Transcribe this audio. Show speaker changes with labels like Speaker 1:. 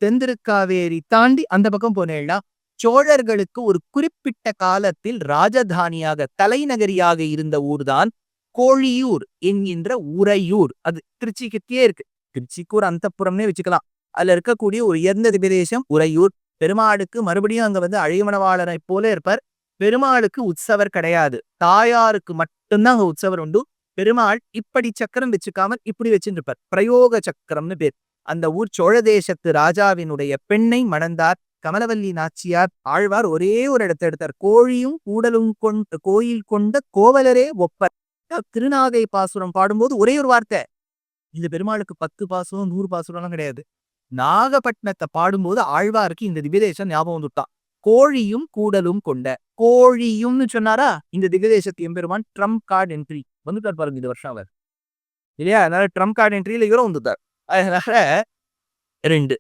Speaker 1: தென்திருக்காவேரி தாண்டி அந்த பக்கம் போனேன்னா சோழர்களுக்கு ஒரு குறிப்பிட்ட காலத்தில் ராஜதானியாக தலைநகரியாக இருந்த ஊர்தான் கோழியூர் என்கின்ற உறையூர். அது திருச்சிக்கிட்டே இருக்கு. திருச்சிக்கு ஒரு அந்தப்புறம்னே வச்சுக்கலாம். அதுல இருக்கக்கூடிய ஒரு உயர்ந்த பிரதேசம் உறையூர். பெருமாளுக்கு மறுபடியும் அங்க வந்து அழிமணவாளனை போல இருப்பார். பெருமாளுக்கு உற்சவர் கிடையாது. தாயாருக்கு மட்டும்தான் அங்க உற்சவர் உண்டு. பெருமாள் இப்படி சக்கரம் வச்சுக்காமல் இப்படி வச்சுருப்பார். பிரயோக சக்கரம்னு பேர். அந்த ஊர் சோழ தேசத்து ராஜாவினுடைய பெண்ணை மணந்தார். கமலவல்லி நாச்சியார் ஆழ்வார் ஒரே ஒரு இடத்தை எடுத்தார். கோழியும் கூடலும் கொண்ட கோயில் கொண்ட கோவலரே ஒப்பர். திருநாகை பாசுரம் பாடும்போது ஒரே ஒரு வார்த்தை. இது பெருமாளுக்கு 10 பாசுரம் 100 பாசுரம்லாம் கிடையாது. நாகப்பட்டினத்தை பாடும்போது ஆழ்வாருக்கு இந்த திவ்யதேசம் ஞாபகம் வந்துட்டான். கோழியும் கூடலும் கொண்ட கோழியும்னு சொன்னாரா இந்த திவ்யதேசத்து எம்பெருமான் ட்ரம்ப் கார்டு என்ட்ரி வந்துட்டார் பாருங்க இந்த வருஷம் அவர் இல்லையா. அதனால ட்ரம்ப் கார்டு என்ட்ரியில இவரும் வந்துட்டார். அதனால 2